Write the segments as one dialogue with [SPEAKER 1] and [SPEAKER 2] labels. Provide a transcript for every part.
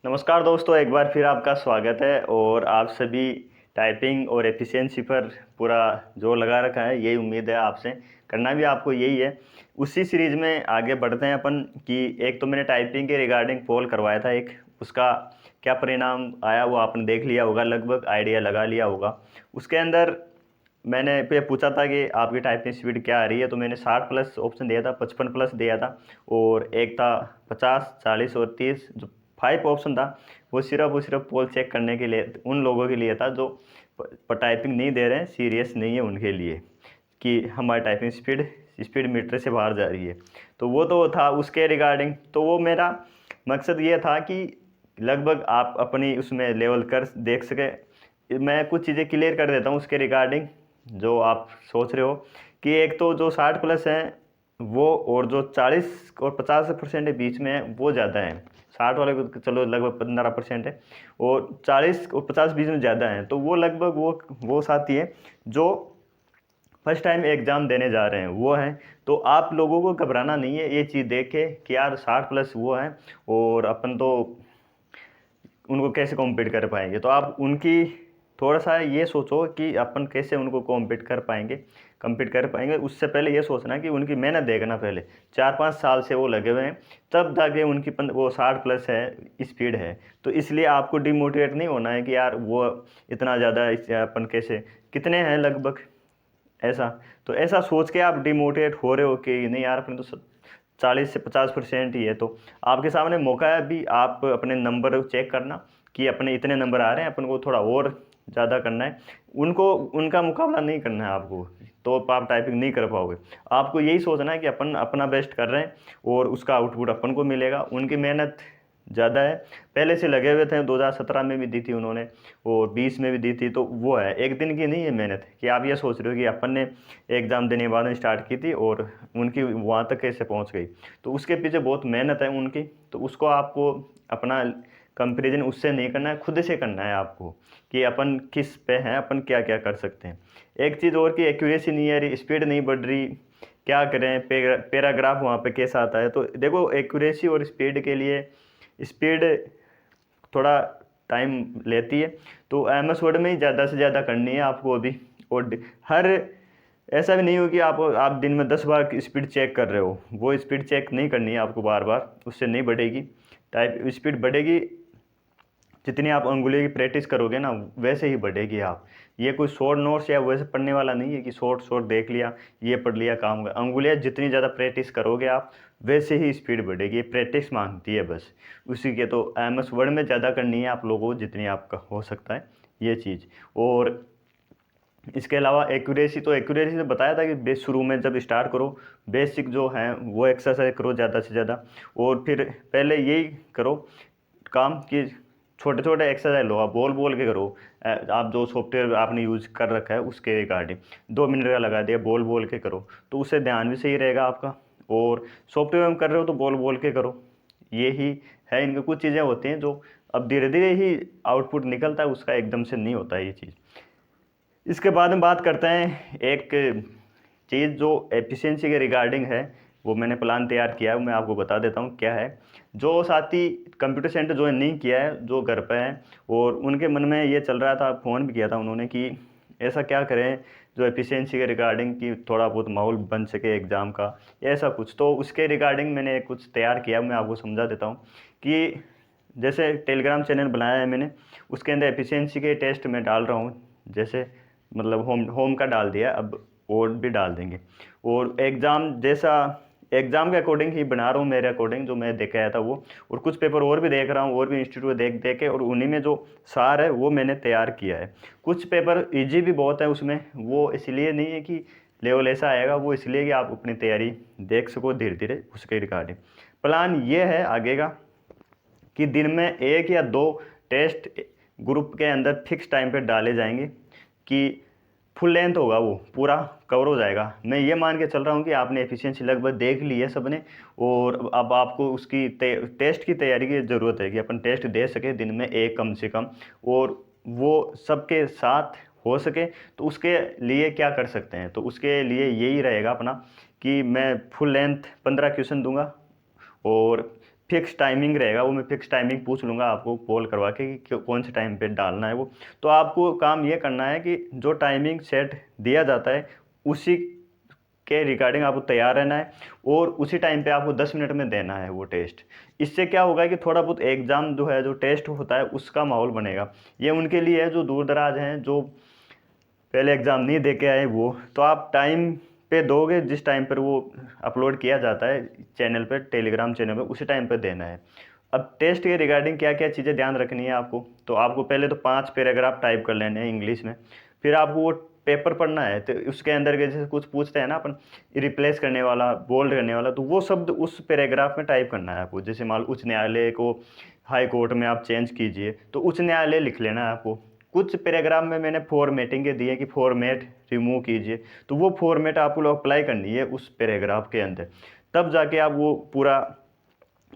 [SPEAKER 1] नमस्कार दोस्तों, एक बार फिर आपका स्वागत है। और आप सभी टाइपिंग और एफिशिएंसी पर पूरा जोर लगा रखा है, यही उम्मीद है आपसे। करना भी आपको यही है। उसी सीरीज़ में आगे बढ़ते हैं अपन कि एक तो मैंने टाइपिंग के रिगार्डिंग पोल करवाया था, एक उसका क्या परिणाम आया वो आपने देख लिया होगा, लगभग आइडिया लगा लिया होगा। उसके अंदर मैंने पे पूछा था कि आपकी टाइपिंग स्पीड क्या आ रही है, तो मैंने 60 प्लस ऑप्शन दिया था, 55 प्लस दिया था, और एक था 50, 40 और 30। जो 5 ऑप्शन था वो सिर्फ पोल चेक करने के लिए, उन लोगों के लिए था जो टाइपिंग नहीं दे रहे हैं, सीरियस नहीं है उनके लिए, कि हमारी टाइपिंग स्पीड मीटर से बाहर जा रही है। तो वो तो था उसके रिगार्डिंग। तो वो मेरा मकसद ये था कि लगभग आप अपनी उसमें लेवल कर देख सके। मैं कुछ चीज़ें क्लियर कर देता हूँ उसके रिगार्डिंग, जो आप सोच रहे हो कि एक तो जो 60 प्लस हैं वो, और जो 40 और 50% के बीच में है वो ज़्यादा है। 60 वाले को चलो लगभग 15% है, और 40 और 50 बीच में ज़्यादा है। तो वो लगभग वो साथी है जो फर्स्ट टाइम एग्ज़ाम देने जा रहे हैं, वो हैं। तो आप लोगों को घबराना नहीं है ये चीज़ देख के कि यार 60 प्लस वो हैं और अपन तो उनको कैसे कॉम्पीट कर पाएंगे। तो आप उनकी थोड़ा सा ये सोचो कि अपन कैसे उनको कम्पीट कर पाएंगे। उससे पहले ये सोचना कि उनकी मेहनत देखना पहले। 4-5 साल से वो लगे हुए हैं, तब जाके उनकी वो 60 प्लस है, स्पीड है। तो इसलिए आपको डिमोटिवेट नहीं होना है कि यार वो इतना ज़्यादा अपन कैसे, कितने हैं लगभग, ऐसा। तो ऐसा सोच के आप डिमोटिवेट हो रहे हो कि नहीं यार अपने तो 40 से 50% ही है। तो आपके सामने मौका है अभी, आप अपने नंबर चेक करना कि अपने इतने नंबर आ रहे हैं, अपन को थोड़ा और ज़्यादा करना है। उनको उनका मुकाबला नहीं करना है आपको, तो आप टाइपिंग नहीं कर पाओगे। आपको यही सोचना है कि अपन अपना बेस्ट कर रहे हैं और उसका आउटपुट अपन को मिलेगा। उनकी मेहनत ज़्यादा है, पहले से लगे हुए थे। 2017 में भी दी थी उन्होंने, और 20 में भी दी थी। तो वो है, एक दिन की नहीं है मेहनत कि आप ये सोच रहे हो कि अपन ने एग्ज़ाम देने के बाद में स्टार्ट की थी और उनकी वहाँ तक कैसे पहुँच गई। तो उसके पीछे बहुत मेहनत है उनकी। तो उसको आपको अपना कंपैरिजन उससे नहीं करना है, खुद से करना है आपको, कि अपन किस पे हैं, अपन क्या क्या कर सकते हैं। एक चीज़ और की एक्यूरेसी नहीं आ रही, स्पीड नहीं बढ़ रही, क्या करें। पैराग्राफ वहाँ पे कैसा आता है। तो देखो, एक्यूरेसी और स्पीड के लिए स्पीड थोड़ा टाइम लेती है, तो एम एस वर्ड में ही ज़्यादा से ज़्यादा करनी है आपको अभी। और हर ऐसा भी नहीं हो कि आप दिन में 10 बार स्पीड चेक कर रहे हो, वो स्पीड चेक नहीं करनी है आपको बार बार, उससे नहीं बढ़ेगी। टाइप स्पीड बढ़ेगी जितनी आप अंगुली की प्रैक्टिस करोगे ना, वैसे ही बढ़ेगी आप। ये कोई शॉर्ट नोट्स या वैसे पढ़ने वाला नहीं है कि शॉर्ट शॉर्ट देख लिया, ये पढ़ लिया, काम का। अंगुलियाँ जितनी ज़्यादा प्रैक्टिस करोगे आप, वैसे ही स्पीड बढ़ेगी। ये प्रैक्टिस मांगती है बस उसी के। तो एम एस वर्ड में ज़्यादा करनी है आप लोगों को, जितनी आपका हो सकता है ये चीज़। और इसके अलावा एक्यूरेसी, तो एक्यूरेसी से बताया था कि शुरू में जब स्टार्ट करो, बेसिक जो है वो एक्सरसाइज करो ज़्यादा से ज़्यादा। और फिर पहले यही करो काम कि छोटे छोटे एक्सरसाइज लो, आप बोल बोल के करो। आप जो सॉफ्टवेयर आपने यूज कर रखा है उसके रिगार्डिंग 2 मिनट का लगा दिया, बोल बोल के करो, तो उससे ध्यान भी सही रहेगा आपका। और सॉफ्टवेयर में कर रहे हो तो बोल बोल के करो। यही है, इनके कुछ चीज़ें होती हैं जो अब धीरे धीरे ही आउटपुट निकलता है उसका, एकदम से नहीं होता है ये चीज़। इसके बाद में बात करते हैं एक चीज़ जो एफिशिएंसी के रिगार्डिंग है। वो मैंने प्लान तैयार किया है, वो मैं आपको बता देता हूँ क्या है। जो साथी कंप्यूटर सेंटर ज्वाइन नहीं किया है, जो घर पे हैं, और उनके मन में ये चल रहा था, फ़ोन भी किया था उन्होंने कि ऐसा क्या करें जो एफिशिएंसी के रिगार्डिंग कि थोड़ा बहुत माहौल बन सके एग्ज़ाम का, ऐसा कुछ। तो उसके रिगार्डिंग मैंने कुछ तैयार किया, मैं आपको समझा देता हूँ कि जैसे टेलीग्राम चैनल बनाया है मैंने, उसके अंदर एफिशिएंसी के टेस्ट में डाल रहा हूँ। जैसे मतलब होम होम का डाल दिया, अब और भी डाल देंगे। और एग्ज़ाम जैसा, एग्ज़ाम के अकॉर्डिंग ही बना रहा हूँ, मेरे अकॉर्डिंग जो मैं देख आया था वो। और कुछ पेपर और भी देख रहा हूँ, और भी इंस्टीट्यूट देख देख के, और उन्हीं में जो सार है वो मैंने तैयार किया है। कुछ पेपर इजी भी बहुत है उसमें, वो इसलिए नहीं है कि लेवल ऐसा आएगा, वो इसलिए कि आप अपनी तैयारी देख सको धीरे धीरे उसके रिगार्डिंग। प्लान ये है आगे का कि दिन में 1 या 2 टेस्ट ग्रुप के अंदर फिक्स टाइम पे डाले जाएंगे, कि फुल लेंथ होगा, वो पूरा कवर हो जाएगा। मैं ये मान के चल रहा हूँ कि आपने एफिशिएंसी लगभग देख ली है सबने, और अब आपको उसकी टेस्ट की तैयारी की ज़रूरत है कि अपन टेस्ट दे सके दिन में एक कम से कम, और वो सबके साथ हो सके। तो उसके लिए क्या कर सकते हैं, तो उसके लिए यही रहेगा अपना कि मैं फुल लेंथ 15 क्वेश्चन दूंगा, और फिक्स टाइमिंग रहेगा, वो मैं फिक्स टाइमिंग पूछ लूँगा आपको कॉल करवा के कि कौन से टाइम पे डालना है वो। तो आपको काम ये करना है कि जो टाइमिंग सेट दिया जाता है उसी के रिगार्डिंग आपको तैयार रहना है और उसी टाइम पे आपको 10 मिनट में देना है वो टेस्ट। इससे क्या होगा कि थोड़ा बहुत एग्ज़ाम जो है, जो टेस्ट होता है उसका माहौल बनेगा। ये उनके लिए है जो दूर दराज हैं, जो पहले एग्ज़ाम नहीं दे के आए वो। तो आप टाइम पे दोगे, जिस टाइम पर वो अपलोड किया जाता है चैनल पे, टेलीग्राम चैनल पे, उसी टाइम पे देना है। अब टेस्ट के रिगार्डिंग क्या क्या चीज़ें ध्यान रखनी है आपको, तो आपको पहले तो 5 पैराग्राफ टाइप कर लेने हैं इंग्लिश में। फिर आपको वो पेपर पढ़ना है, तो उसके अंदर के जैसे कुछ पूछते हैं ना अपन, रिप्लेस करने वाला, बोल्ड करने वाला, तो वो शब्द उस पैराग्राफ में टाइप करना है आपको। जैसे मान लो उच्च न्यायालय को हाई कोर्ट में आप चेंज कीजिए, तो उच्च न्यायालय लिख लेना है आपको। कुछ पैराग्राफ में मैंने फॉर्मेटिंग के दिए कि फॉर्मेट रिमूव कीजिए, तो वो फॉर्मेट आपको अप्लाई करनी है उस पैराग्राफ के अंदर। तब जाके आप वो पूरा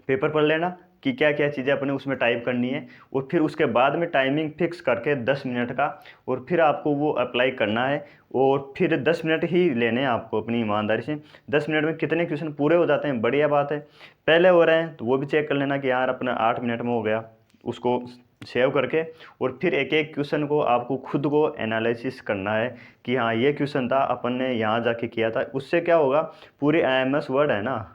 [SPEAKER 1] पेपर पढ़ लेना कि क्या क्या चीज़ें अपने उसमें टाइप करनी है, और फिर उसके बाद में टाइमिंग फिक्स करके 10 मिनट का, और फिर आपको वो अप्लाई करना है। और फिर 10 मिनट ही लेने हैं आपको अपनी ईमानदारी से। 10 मिनट में कितने क्वेश्चन पूरे हो जाते हैं, बढ़िया बात है। पहले हो रहे हैं तो वो भी चेक कर लेना कि यार अपना 8 मिनट में हो गया, उसको सेव करके। और फिर एक एक क्वेश्चन को आपको खुद को एनालिसिस करना है कि हाँ ये क्वेश्चन था, अपन ने यहाँ जाके किया था। उससे क्या होगा, पूरी IMS वर्ड है ना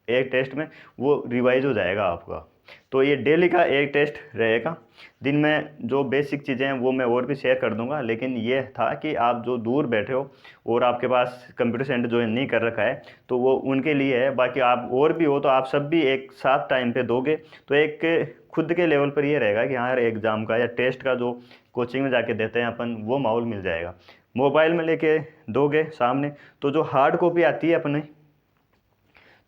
[SPEAKER 1] एक टेस्ट में, वो रिवाइज हो जाएगा आपका। तो ये डेली का एक टेस्ट रहेगा। दिन में जो बेसिक चीज़ें हैं वो मैं और भी शेयर कर दूंगा, लेकिन ये था कि आप जो दूर बैठे हो और आपके पास कंप्यूटर सेंटर जो नहीं कर रखा है, तो वो उनके लिए है। बाकी आप और भी हो तो आप सब भी एक साथ टाइम पे दोगे, तो एक खुद के लेवल पर ये रहेगा कि हाँ यार एग्ज़ाम का या टेस्ट का जो कोचिंग में जाके देते हैं अपन, वो माहौल मिल जाएगा। मोबाइल में लेके दोगे सामने, तो जो हार्ड कॉपी आती है अपने,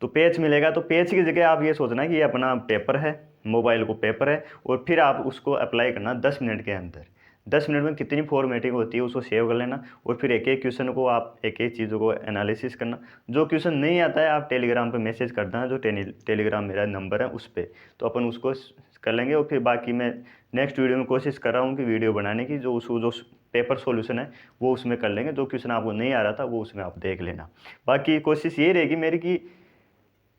[SPEAKER 1] तो पेज मिलेगा, तो पेज की जगह आप ये सोचना कि ये अपना पेपर है, मोबाइल को पेपर है, और फिर आप उसको अप्लाई करना 10 मिनट के अंदर। 10 मिनट में कितनी फॉर्मेटिंग होती है उसको सेव कर लेना, और फिर एक एक क्वेश्चन को आप एक एक चीज़ों को एनालिसिस करना। जो क्वेश्चन नहीं आता है आप टेलीग्राम पे मैसेज कर देना, जो टेलीग्राम मेरा नंबर है उस पर, तो अपन उसको कर लेंगे। और फिर बाकी मैं नेक्स्ट वीडियो में कोशिश कर रहा हूँ कि वीडियो बनाने की, जो उसको जो पेपर सॉल्यूशन है वो उसमें कर लेंगे। जो क्वेश्चन आपको नहीं आ रहा था वो उसमें आप देख लेना। बाकी कोशिश ये रहेगी मेरी कि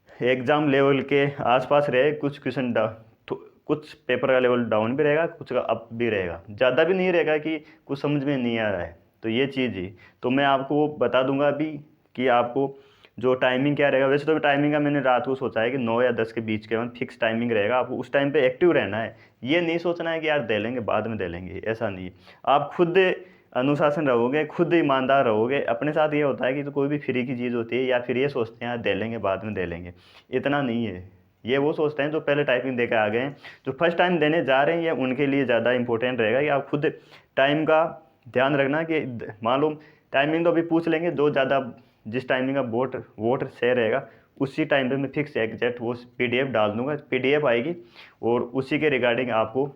[SPEAKER 1] एग्ज़ाम लेवल के आसपास रहे। कुछ क्वेश्चन तो कुछ पेपर का लेवल डाउन भी रहेगा, कुछ का अप भी रहेगा, ज़्यादा भी नहीं रहेगा कि कुछ समझ में नहीं आ रहा है। तो ये चीज़ ही तो मैं आपको बता दूंगा अभी कि आपको जो टाइमिंग क्या रहेगा। वैसे तो टाइमिंग का मैंने रात को सोचा है कि 9 या 10 के बीच के फिक्स टाइमिंग रहेगा। आपको उस टाइम पे एक्टिव रहना है, ये नहीं सोचना है कि यार दे लेंगे बाद में दे लेंगे, ऐसा नहीं है। आप खुद अनुशासन रहोगे, खुद ईमानदार रहोगे अपने साथ। ये होता है कि तो कोई भी फ्री की चीज़ होती है या फिर ये सोचते हैं यार दे लेंगे बाद में दे लेंगे, इतना नहीं है। ये वो सोचते हैं जो पहले टाइपिंग देकर आ गए हैं। जो फर्स्ट टाइम देने जा रहे हैं ये उनके लिए ज़्यादा इंपॉर्टेंट रहेगा कि आप खुद टाइम का ध्यान रखना कि मालूम टाइमिंग तो अभी पूछ लेंगे, जो ज़्यादा जिस टाइमिंग का वोट सही रहेगा उसी टाइम पे मैं फिक्स एग्जैक्ट वो PDF डाल दूंगा। PDF आएगी और उसी के रिगार्डिंग आपको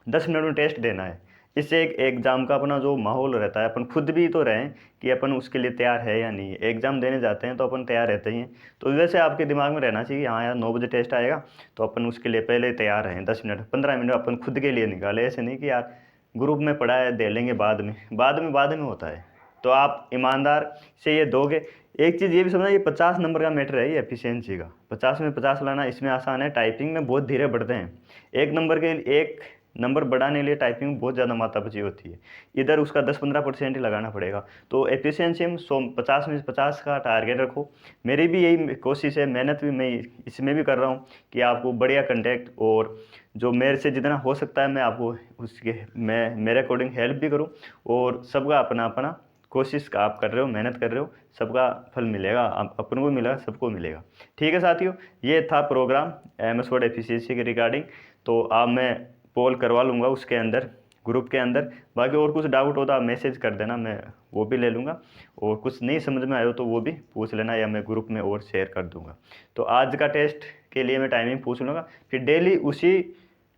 [SPEAKER 1] 10 मिनट में टेस्ट देना है। इससे एक एग्ज़ाम का अपना जो माहौल रहता है, अपन खुद भी तो रहें कि अपन उसके लिए तैयार है या नहीं है। एग्ज़ाम देने जाते हैं तो अपन तैयार रहते ही हैं, तो वैसे आपके दिमाग में रहना चाहिए हाँ यार 9 बजे टेस्ट आएगा, तो अपन उसके लिए पहले ही तैयार रहें। 10 मिनट 15 मिनट अपन खुद के लिए निकालें। ऐसे नहीं कि यार ग्रुप में पढ़ा है दे लेंगे बाद में होता है। तो आप ईमानदार से ये दोगे। एक चीज़ ये भी समझना, ये 50 नंबर का मैटर है, ये एफिशिएंसी का 50 में 50 लाना इसमें आसान है। टाइपिंग में बहुत धीरे बढ़ते हैं। एक नंबर बढ़ाने के लिए टाइपिंग में बहुत ज़्यादा माथापच्ची होती है, इधर उसका 10-15% ही लगाना पड़ेगा। तो एफिशिएंसी में 50 में 50 का टारगेट रखो। मेरी भी यही कोशिश है, मेहनत भी मैं इसमें भी कर रहा हूँ कि आपको बढ़िया कंटेंट, और जो मेरे से जितना हो सकता है मैं आपको उसके मैं मेरे अकॉर्डिंग हेल्प भी करूँ। और सबका अपना अपना कोशिश आप कर रहे हो, मेहनत कर रहे हो, सबका फल मिलेगा, अपन को मिलेगा, सबको मिलेगा। ठीक है साथियों, ये था प्रोग्राम MS वर्ड एफिशिएंसी के रिगार्डिंग। तो अब मैं पोल करवा लूँगा उसके अंदर, ग्रुप के अंदर। बाकी और कुछ डाउट हो तो आप मैसेज कर देना, मैं वो भी ले लूँगा। और कुछ नहीं समझ में आए तो वो भी पूछ लेना, या मैं ग्रुप में और शेयर कर दूँगा। तो आज का टेस्ट के लिए मैं टाइमिंग पूछ लूँगा, फिर डेली उसी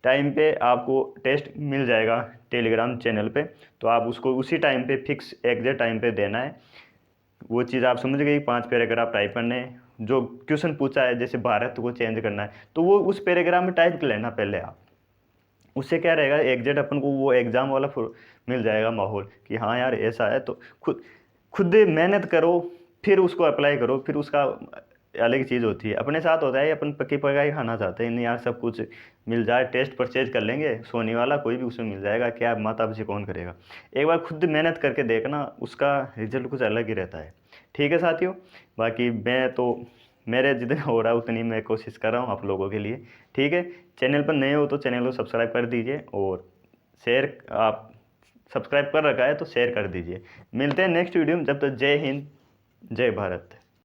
[SPEAKER 1] टाइम पे आपको टेस्ट मिल जाएगा टेलीग्राम चैनल पे। तो आप उसको उसी टाइम पे फिक्स एग्जैक्ट टाइम पे देना है। वो चीज़ आप समझ गए, 5 पैराग्राफ टाइप करने हैं। जो क्वेश्चन पूछा है जैसे भारत को चेंज करना है, तो वो उस पैराग्राफ में टाइप कर लेना पहले आप। उससे क्या रहेगा, एग्जैक्ट अपन को वो एग्ज़ाम वाला मिल जाएगा माहौल कि हाँ यार ऐसा है। तो खुद खुद मेहनत करो, फिर उसको अप्लाई करो, फिर उसका अलग चीज़ होती है। अपने साथ होता है अपन पक्की पकाई खाना चाहते हैं, नहीं यार सब कुछ मिल जाए, टेस्ट परचेज कर लेंगे, सोनी वाला कोई भी उसमें मिल जाएगा, क्या माता पीछे कौन करेगा। एक बार खुद मेहनत करके देखना, उसका रिजल्ट कुछ अलग ही रहता है। ठीक है साथियों, बाकी मैं तो मेरे जितना हो रहा है उतनी मैं कोशिश कर रहा हूँ आप लोगों के लिए। ठीक है, चैनल पर नए हो तो चैनल को सब्सक्राइब कर दीजिए, और शेयर, आप सब्सक्राइब कर रखा है तो शेयर कर दीजिए। मिलते हैं नेक्स्ट वीडियो में, जब तक जय हिंद, जय भारत।